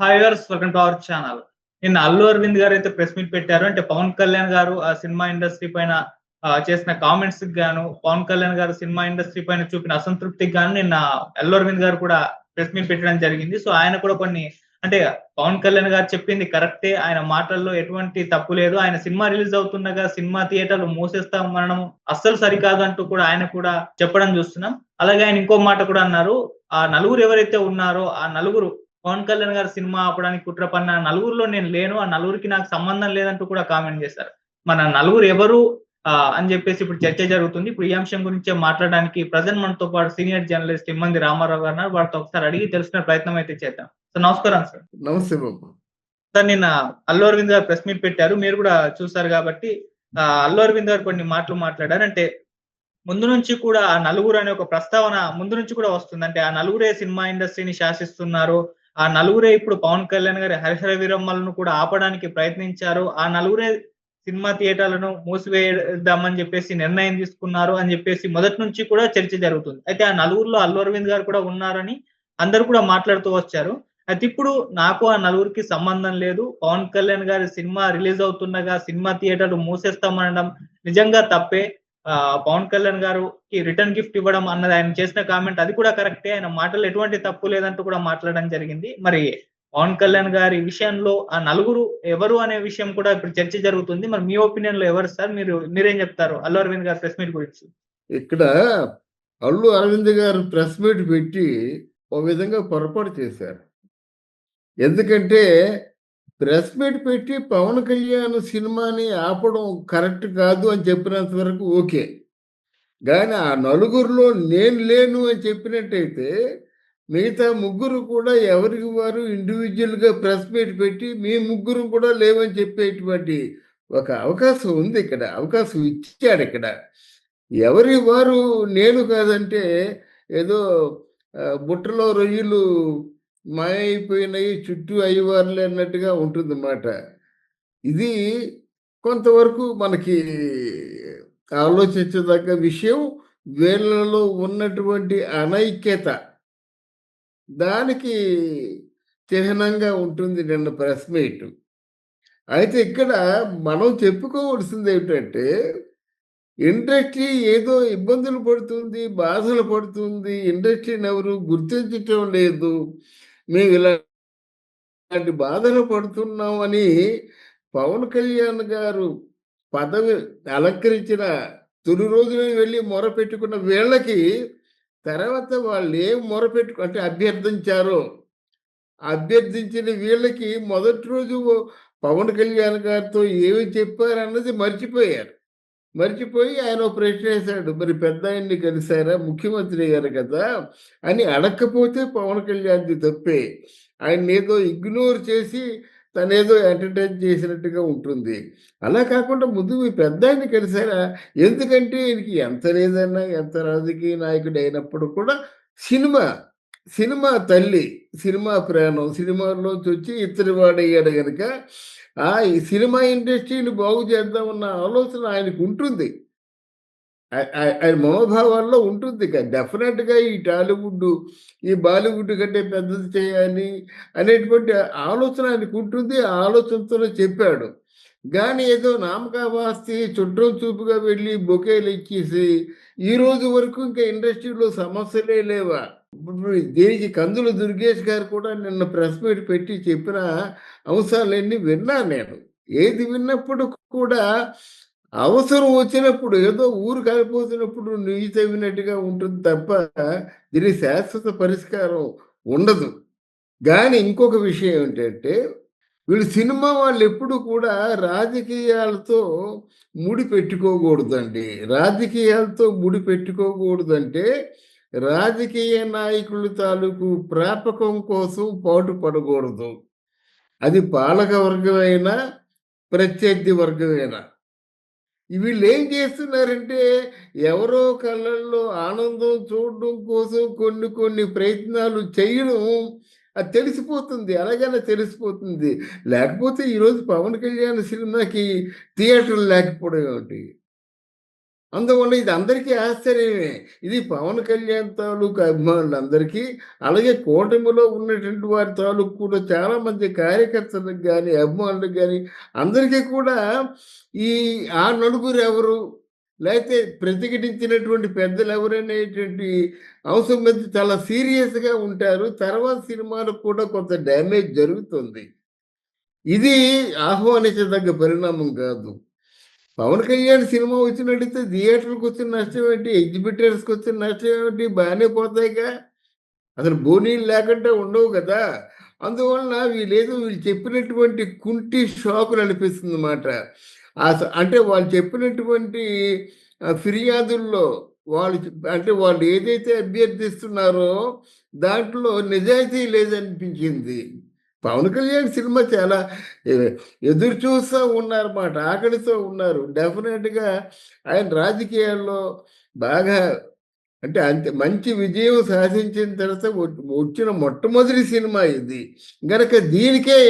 Hi viewers, welcome to our channel. నిన్న Allu Arvind గారైతే press meet పెట్టారు. అంటే పవన్ కళ్యాణ్ గారు ఆ సినిమా ఇండస్ట్రీ పైన చేసిన కామెంట్స్‌కి గాను, పవన్ కళ్యాణ్ గారు సినిమా ఇండస్ట్రీ పైన చూపిన అసంతృప్తికి గాను నిన్న అల్లు అరవింద్ గారు కూడా ప్రెస్ మీట్ పెట్టడం జరిగింది. సో, ఆయన కూడా కొన్ని అంటే పవన్ కళ్యాణ్ గారు చెప్పింది కరెక్టే. ఆయన మాటల్లో ఎటువంటి తప్పు లేదు. ఆయన సినిమా రిలీజ్ అవుతుండగా సినిమా థియేటర్‌లు మూసేస్తామనడం అస్సలు సరికాదు అంటూ కూడా ఆయన కూడా చెప్పడం చూస్తున్నాం. అలాగే ఆయన ఇంకో మాట కూడా అన్నారు. ఆ నలుగురు ఎవరైతే ఉన్నారో ఆ నలుగురు పవన్ కళ్యాణ్ గారి సినిమా ఆపడానికి కుట్ర పన్న నలుగురిలో నేను లేను. ఆ నలుగురికి నాకు సంబంధం లేదంటూ కూడా కామెంట్ చేశారు. మన నలుగురు ఎవరు అని జెప్పేసి ఇప్పుడు చర్చ జరుగుతుంది. ఇప్పుడు ఈ అంశం గురించే మాట్లాడడానికి ప్రెజెంట్ మనతో పాటు సీనియర్ జర్నలిస్ట్ ఇమ్మంది రామారావు గారు ఉన్నారు. వారితో ఒకసారి అడిగి తెలుసుకునే ప్రయత్నం అయితే చేద్దాం. సార్ నమస్కారం సార్. నమస్తే బాబు. సార్ నిన్న అల్లు అరవింద్ గారు ప్రెస్ మీట్ పెట్టారు. మీరు కూడా చూసారు గాబట్టి అల్లు అరవింద్ గారు కొన్ని మాటలు మాట్లాడారు. అంటే ముందు నుంచి కూడా ఆ నలుగురు అనే ఒక ప్రస్తావన ముందు నుంచి కూడా వస్తుంది. అంటే ఆ నలుగురే సినిమా ఇండస్ట్రీని శాసిస్తున్నారు. ఆ నలుగురే ఇప్పుడు పవన్ కళ్యాణ్ గారి 'హరిహర వీరమ్మలను' కూడా ఆపడానికి ప్రయత్నించారు. ఆ నలుగురే సినిమా థియేటర్‌లను మూసివేద్దామని జెప్పేసి నిర్ణయం తీసుకున్నారు అని జెప్పేసి మొదటి నుంచి కూడా చర్చ జరుగుతుంది. అయితే ఆ నలుగురిలో అల్లు అరవింద్ గారు కూడా ఉన్నారని అందరూ కూడా మాట్లాడుతూ వచ్చారు. అయితే ఇప్పుడు నాకు ఆ నలుగురికి సంబంధం లేదు. పవన్ కళ్యాణ్ గారి సినిమా రిలీజ్ అవుతుండగా సినిమా థియేటర్‌లు మూసేస్తామనడం నిజంగా తప్పే. పవన్ కళ్యాణ్ గారుకి రిటర్న్ గిఫ్ట్ ఇవ్వడం అన్నది ఆయన చేసిన కామెంట్ అది కూడా కరెక్టే. ఆయన మాటల్లో ఎటువంటి తప్పు లేదంటూ కూడా మాట్లాడడం జరిగింది. మరి పవన్ కళ్యాణ్ గారి విషయంలో ఆ నలుగురు ఎవరు అనే విషయం కూడా ఇప్పుడు చర్చ జరుగుతుంది. మరి మీ ఒపీనియన్‌లో ఎవరు సార్? మీరేం చెప్తారు? అల్లు అరవింద్ గారి ప్రెస్ మీట్ గురించి. ఇక్కడ అల్లు అరవింద్ గారు ప్రెస్ మీట్ పెట్టి ఓ విధంగా పొరపాటు చేశారు. ఎందుకంటే ప్రెస్ మీట్ పెట్టి పవన్ కళ్యాణ్ సినిమాని ఆపడం కరెక్ట్ కాదు అని చెప్పినంత వరకు ఓకే. కానీ ఆ నలుగురిలో నేను లేను అని చెప్పినట్టయితే మిగతా ముగ్గురు కూడా ఎవరికి వారు ఇండివిజువల్‌గా ప్రెస్ మీట్ పెట్టి మీ ముగ్గురు కూడా లేవని చెప్పేటువంటి ఒక అవకాశం ఉంది ఇక్కడ. అవకాశం ఇచ్చాడిక్కడ. ఎవరి వారు నేను కాదంటే ఏదో బుట్టలో రొయ్యలు మాయమైపోయినాయి చుట్టూ అయ్యవారులే అన్నట్టుగా ఉంటుందన్నమాట. ఇది కొంతవరకు మనకి ఆలోచించదగ్గ విషయం. వీళ్ళలో ఉన్నటువంటి అనైక్యత దానికి చిహ్నంగా ఉంటుంది నిన్న ప్రెస్ మీట్. అయితే ఇక్కడ మనం చెప్పుకోవాల్సింది ఏమిటంటే ఇండస్ట్రీ ఏదో ఇబ్బందులు పడుతుంది, బాధలు పడుతుంది. ఇండస్ట్రీని ఎవరు గుర్తించటం లేదు. మేము ఇలాంటి బాధలు పడుతున్నామని పవన్ కళ్యాణ్ గారు పదవి అలంకరించిన తొలి రోజునే వెళ్ళి మొరపెట్టుకున్న వీళ్ళకి తర్వాత వాళ్ళు ఏం అంటే అభ్యర్థించారో, అభ్యర్థించిన వీళ్ళకి మొదటి రోజు పవన్ కళ్యాణ్ గారితో ఏమి చెప్పారన్నది మర్చిపోయారు. మర్చిపోయి ఆయన ఓ ప్రశ్నేశాడు. మరి పెద్దాయన్ని కలిసారా? ముఖ్యమంత్రి అయ్యారు కదా! అని అడక్కపోతే పవన్ కళ్యాణ్‌ది తప్పే. ఆయన్నేదో ఇగ్నోర్ చేసి తనేదో ఎంటర్‌టైన్ చేసినట్టుగా ఉంటుంది. అలా కాకుండా ముందు మీ పెద్దాయన్ని కలిసారా? ఎందుకంటే ఈయనకి ఎంత లేదన్నా, ఎంత రాజకీయ నాయకుడైనప్పుడు కూడా సినిమా, సినిమా తల్లి, సినిమా ప్రాణం. సినిమాల్లోంచొచ్చి ఇత్తడి వాడయ్యాడు గనక ఈ సినిమా ఇండస్ట్రీని బాగు చేద్దామన్న ఆలోచన ఆయనకుంటుంది. ఆయన మనోభావాల్లో ఉంటుంది. డెఫినెట్‌గా ఈ టాలీవుడ్డు, ఈ బాలీవుడ్ కంటే పెద్దది చేయాలి అనేటువంటి ఆలోచన ఆయనకుంటుంది. ఆ ఆలోచనతోనే చెప్పాడు. గానీ ఏదో నామకావాస్తి చుట్టం చూపుగా వెళ్ళి బొకేలిచ్చేసి, ఈ రోజు వరకు ఇంకా ఇండస్ట్రీలో సమస్యలే లేవా? ఇప్పుడు దీనికి కందుల దుర్గేష్ గారు కూడా నిన్న ప్రెస్ మీట్ పెట్టి చెప్పిన అంశాలన్నీ విన్నాను నేను. ఏది విన్నప్పుడు కూడా అవసరం వచ్చినప్పుడు ఏదో ఊరు కాలిపోతున్నప్పుడు నుయ్యి తవ్వినట్టుగా ఉంటుంది తప్ప దీనికి శాశ్వత పరిష్కారం ఉండదు. గానీ ఇంకొక విషయం ఏంటంటే వీళ్ళు సినిమా వాళ్ళెప్పుడు కూడా రాజకీయాలతో ముడిపెట్టుకోకూడదండి. రాజకీయాలతో ముడిపెట్టుకోకూడదంటే రాజకీయ నాయకుల తాలూకు ప్రాపకం కోసం పాటుపడకూడదు. అది పాలక వర్గమైనా, ప్రత్యర్థి వర్గమైనా. వీళ్ళేం చేస్తున్నారంటే, ఎవరో కళ్ళల్లో ఆనందం చూడడం కోసం కొన్ని కొన్ని ప్రయత్నాలు చేయడం అది తెలిసిపోతుంది. ఎలాగైనా తెలిసిపోతుంది. లేకపోతే ఈరోజు 'పవన్ కళ్యాణ్' సినిమాకి థియేటర్లు లేకపోవడం ఏమిటి? అందువల్ల ఇది అందరికీ ఆశ్చర్యమే. ఇది పవన్ కళ్యాణ్ తాలూకు అభిమానులందరికీ, అలాగే కూటమిలో ఉన్నటువంటి వారి తాలూకు కూడా చాలామంది కార్యకర్తలకు గాని, అభిమానులకు గాని అందరికీ కూడా ఈ ఆ నలుగురు ఎవరు? లేతే ప్రతిఘటించినటువంటి పెద్దలెవరనేటువంటి అంశం మీద చాలా సీరియస్‌గా ఉంటారు. తర్వాత సినిమాలకు కూడా కొంత డ్యామేజ్ జరుగుతుంది. ఇది ఆహ్వానించదగ్గ పరిణామం కాదు. పవన్ కళ్యాణ్ సినిమా వచ్చినట్టయితే థియేటర్‌కి వచ్చిన నష్టం ఏంటి? ఎగ్జిబిటర్స్‌కి వచ్చిన నష్టం ఏమిటి? బానే పోతాయిగా. అసలు బోనీలు లేకుండా ఉండవు కదా! అందువలన వీళ్ళు చెప్పినటువంటి కుంటి షాకులు అనిపిస్తుందన్నమాట. అంటే వాళ్ళు చెప్పినటువంటి ఫిర్యాదుల్లో అంటే వాళ్ళు ఏదైతే అభ్యర్థిస్తున్నారో దాంట్లో నిజాయితీ లేదనిపించింది. పవన్ కళ్యాణ్ సినిమా చాలా ఎ ఎదురు చూస్తా ఉన్నారన్నమాట. ఆకలితో ఉన్నారు. డెఫినెట్‌గా ఆయన రాజకీయాల్లో బాగా అంటే అంతే మంచి విజయం సాధించిన తర్వాత వచ్చిన మొట్టమొదటి సినిమా ఇది. గనక దీనికే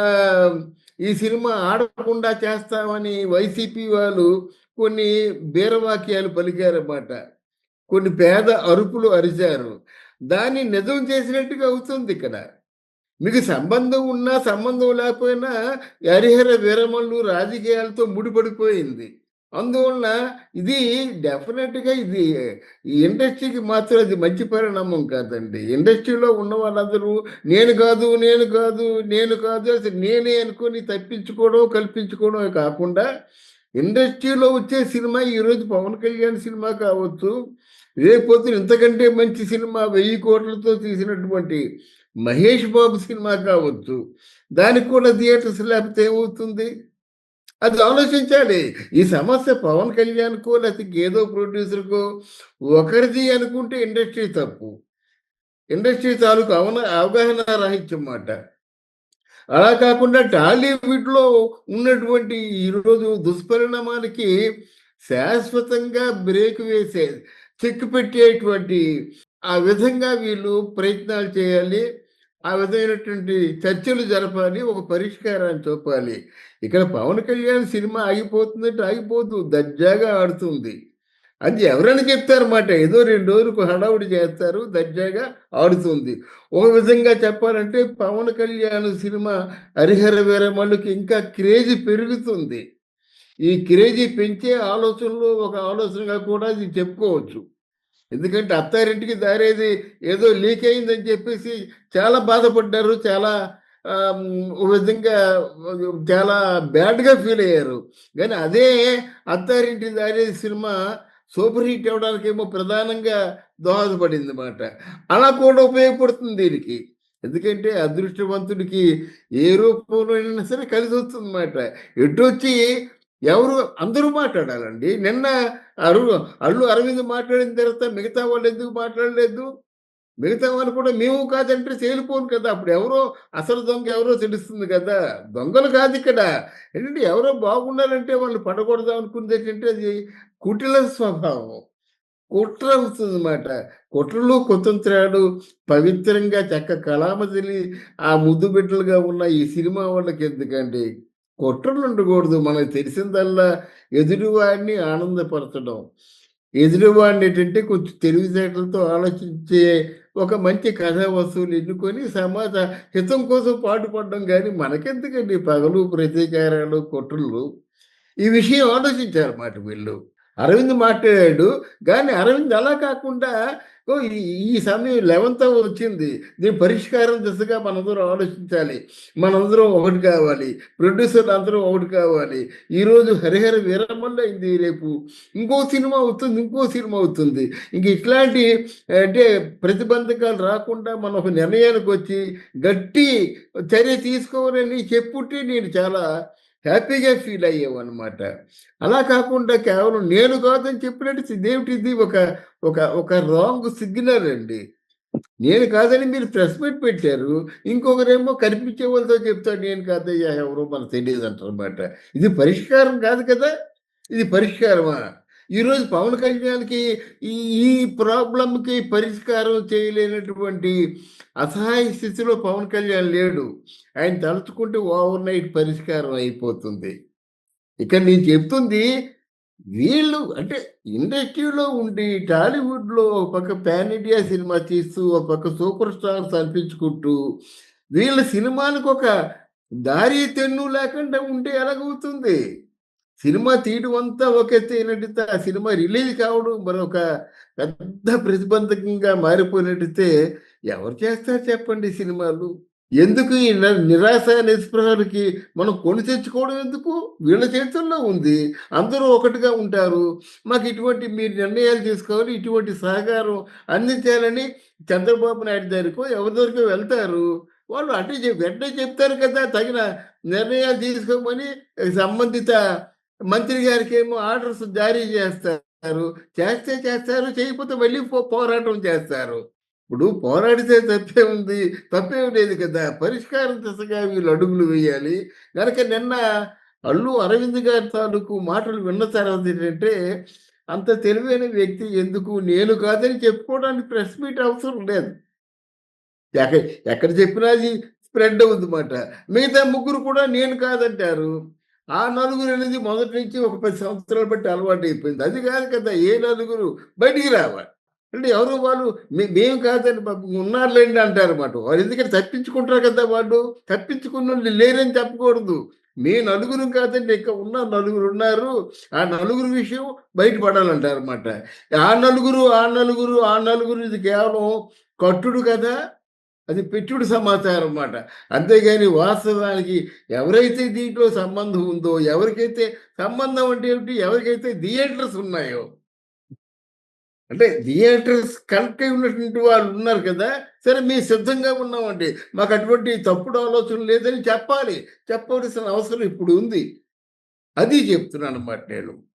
ఆహ్, ఈ సినిమా ఆడకుండా చేస్తామని వైసీపీ వాళ్ళు కొన్ని బీరవాక్యాలు పలికారన్నమాట. కొన్ని పేద అరుపులు అరిచారు. దాన్ని నిజం చేసినట్టుగా అవుతుందిక్కడ. మీకు సంబంధం ఉన్నా, సంబంధం లేకపోయినా హరిహర వీరమల్లు రాజకీయాలతో ముడిపడిపోయింది. అందువలన ఇది డెఫినెట్‌గా ఇది ఈ ఇండస్ట్రీకి మాత్రం అది మంచి పరిణామం కాదండి. ఇండస్ట్రీలో ఉన్న వాళ్ళందరూ నేను కాదు, నేను కాదు, నేను కాదు అసలు నేనే అనుకోని తప్పించుకోవడం, కల్పించుకోవడమే కాకుండా ఇండస్ట్రీలో వచ్చే సినిమా ఈరోజు పవన్ కళ్యాణ్ సినిమా కావచ్చు, రేపొద్దున ఇంతకంటే మంచి సినిమా 1000 కోట్లతో తీసినటువంటి మహేష్ బాబు సినిమా కావచ్చు. దానికి కూడా థియేటర్స్ లేకపోతే ఏమవుతుంది? అది ఆలోచించాలి. ఈ సమస్య పవన్ కళ్యాణ్‌కో లేకపోతే ఏదో ప్రొడ్యూసర్‌కో ఒకరిది అనుకుంటే ఇండస్ట్రీ తప్పు. ఇండస్ట్రీ తాలూకు అవగాహన రాహిత్యం మాట. అలా కాకుండా టాలీవుడ్‌లో ఉన్నటువంటి ఈరోజు దుష్పరిణామాలకి శాశ్వతంగా బ్రేక్ వేసే, చెక్ పెట్టేటువంటి ఆ విధంగా వీళ్ళు ప్రయత్నాలు చేయాలి. ఆ విధమైనటువంటి చర్చలు జరపాలి. ఒక పరిష్కారాన్ని చూపాలి. ఇక్కడ పవన్ కళ్యాణ్ సినిమా ఆగిపోతుందంటే ఆగిపోదు. దర్జాగా ఆడుతుంది. అది ఎవరైనా చెప్తారన్నమాట. ఏదో 2 రోజులకు హడావుడి చేస్తారు. దర్జాగా ఆడుతుంది. ఒక విధంగా చెప్పాలంటే పవన్ కళ్యాణ్ సినిమా 'హరిహర వీరమల్లు'కి ఇంకా క్రేజ్ పెరుగుతుంది. ఈ క్రేజీ పెంచే ఆలోచనలో ఒక ఆలోచనగా కూడా ఇది చెప్పుకోవచ్చు. ఎందుకంటే అత్తారింటికి దారేది ఏదో లీక్ అయిందని చెప్పేసి చాలా బాధపడ్డారు. చాలా ఒక విధంగా చాలా బ్యాడ్‌గా ఫీల్ అయ్యారు. గానీ అదే Attarintiki Daredi cinema super hit అవ్వడానికేమో ప్రధానంగా దోహదపడిందన్నమాట. అలా కూడా ఉపయోగపడుతుంది దీనికి. ఎందుకంటే అదృష్టవంతుడికి ఏ రూపంలోనైనా సరే కలిసొస్తుందన్నమాట. ఎటొచ్చి ఎవరు అందరూ మాట్లాడాలండి. నిన్న అరు అల్లు అరవింద్ మాట్లాడిన తర్వాత మిగతా వాళ్ళు ఎందుకు మాట్లాడలేదు? మిగతా వాళ్ళు కూడా మేము కాదంటే తేలిపోను కదా! అప్పుడు ఎవరో అసలు దొంగ ఎవరో తెలుస్తుంది కదా! దొంగలు కాదిక్కడ. ఏంటంటే ఎవరో బాగుండాలంటే వాళ్ళు పడకూడదు అనుకునేదేంటంటే అది కుటిల స్వభావం. కుట్ర అవుతుందన్నమాట. కుట్రలు, కుతంత్రాలు పవిత్రంగా కళామతలి ఆ ముద్దు బిడ్డలుగా ఉన్న ఈ సినిమా వాళ్ళకెందుకండి? కుట్రలుండకూడదు. మనకు తెలిసిందల్లా ఎదుటివాడిని ఆనందపరచడం. ఎదుటివాడినేంటంటే కొంచెం తెలివితేటలతో ఆలోచించే ఒక మంచి కథా వస్తువులు ఎన్నుకొని సమాజ హితం కోసం పాటుపడడం గానీ మనకెందుకండి పగలు, ప్రతీకారాలు, కుట్రలు. ఈ విషయం ఆలోచించారన్నమాట వీళ్ళు. అరవింద్ మాట్లాడాడు. గానీ అరవింద్ అలా కాకుండా ఓహ్! ఈ ఈ సమయం 11థ్ అవర్ వచ్చింది. దీని పరిష్కారం దిశగా మనందరం ఆలోచించాలి. మనందరం ఒకటి కావాలి. ప్రొడ్యూసర్లు అందరం ఒకటి కావాలి. ఈరోజు 'హరిహర వీరమల్లు' అయింది. రేపు ఇంకో సినిమా అవుతుంది. ఇంకో సినిమా అవుతుంది. ఇంక ఇట్లాంటి అంటే ప్రతిబంధకాలు రాకుండా మనం ఒక నిర్ణయానికొచ్చి గట్టి చర్య తీసుకోవాలని చెప్పుంటే నేను చాలా హ్యాపీగా ఫీల్ అయ్యామనమాట. అలా కాకుండా కేవలం నేను కాదని చెప్పినట్టు ఇదేమిటిది ఒక ఒక ఒక రాంగ్ సిగ్నల్ అండి. నేను కాదని మీరు ప్రెస్ మీట్ పెట్టారు. ఇంకొకరేమో కనిపించే వాళ్ళతో చెప్తాడు నేను కాదయ్యా ఎవరో మనకు తెలీదంటారనమాట. ఇది పరిష్కారం కాదు కదా! ఇది పరిష్కారమా? ఈరోజు పవన్ కళ్యాణ్‌కి ఈ ఈ ప్రాబ్లమ్‌కి పరిష్కారం చేయలేనటువంటి అసహాయ స్థితిలో పవన్ కళ్యాణ్ లేడు. ఆయన తలుచుకుంటే ఓవర్ నైట్ పరిష్కారం అయిపోతుంది. ఇక్కడ నేను చెప్తుంది వీళ్ళు అంటే ఇండస్ట్రీలో ఉండి టాలీవుడ్‌లో ఒక పక్క పాన్ ఇండియా సినిమా తీస్తూ, ఒక పక్క సూపర్ స్టార్స్ అనిపించుకుంటూ, వీళ్ళ సినిమాలకొక దారి తెన్ను లేకుండా ఉంటే ఎలాగవుతుంది? సినిమా తీయడం అంతా ఒక ఎత్తయినట్టయితే, ఆ సినిమా రిలీజ్ కావడం మరొక పెద్ద ప్రతిబంధకంగా మారిపోయినట్టయితే ఎవరు చేస్తారు చెప్పండి సినిమాలు? ఎందుకు ఈ నిరాశ, నిస్పృహలకి మనం కొని తెచ్చుకోవడం ఎందుకు? వీళ్ళ చేతుల్లో ఉంది. అందరూ ఒకటిగా ఉంటారు. మాకు ఇటువంటి మీరు నిర్ణయాలు తీసుకోవాలి, ఇటువంటి సహకారం అందించాలని చంద్రబాబు నాయుడు దగ్గరికో, ఎవరి దగ్గరికో వెళ్తారు. వాళ్ళు అంటే వెంటనే చెప్తారు కదా! తగిన నిర్ణయాలు తీసుకోమని సంబంధిత మంత్రి గారికేమో ఆర్డర్స్ జారీ చేస్తారు. చేస్తే చేస్తారు, చేయకపోతే మళ్ళీ పోరాటం చేస్తారు. ఇప్పుడు పోరాడితే తప్పేముంది? తప్పేమి లేదు కదా! పరిష్కారం దిశగా వీళ్ళు అడుగులు వేయాలి. గనక నిన్న అల్లు అరవింద్ గారి తాలూకు మాటలు విన్న తర్వాత ఏంటంటే, అంత తెలివైన వ్యక్తి ఎందుకు నేను కాదని చెప్పుకోవడానికి ప్రెస్ మీట్ అవసరం లేదు. ఎక్క ఎక్కడ చెప్పినా అది స్ప్రెడ్ అవుద్దిమాట. మిగతా ముగ్గురు కూడా నేను కాదంటారు. ఆ నలుగురనేది మొదటి నుంచి ఒక 10 సంవత్సరాలు బట్టి అలవాటయిపోయింది. అది కాదు కదా! ఏ నలుగురు బయటికి రావాలి. అంటే ఎవరు వాళ్ళు మేము కాదండి బాబు ఉన్నారులెండి అంటారన్నమాట. వాళ్ళు ఎందుకంటే తప్పించుకుంటారు కదా వాళ్ళు. తప్పించుకున్నోళ్ళు లేరని చెప్పకూడదు. మేము నలుగురం కాదండి ఇంకా ఉన్న నలుగురున్నారు. ఆ నలుగురు విషయం బయట పడాలంటారన్నమాట. ఆ నలుగురు, ఆ నలుగురు, ఆ నలుగురు ఇది కేవలం కట్టుడు కదా! అది పెట్టుడు సమాచారం మాట. అంతేగాని వాస్తవానికి ఎవరైతే దీంట్లో సంబంధం ఉందో, ఎవరికైతే సంబంధం అంటే ఏమిటి? ఎవరికైతే థియేటర్స్ ఉన్నాయో, అంటే థియేటర్స్ కనెక్ట్ అయి ఉన్నటువంటి వాళ్ళు ఉన్నారు కదా! సరే మేము సిద్ధంగా ఉన్నామండి. మాకు అటువంటి తప్పుడు ఆలోచన లేదని చెప్పాలి. చెప్పవలసిన అవసరం ఇప్పుడు ఉంది. అది చెప్తున్నానన్నమాట నేను.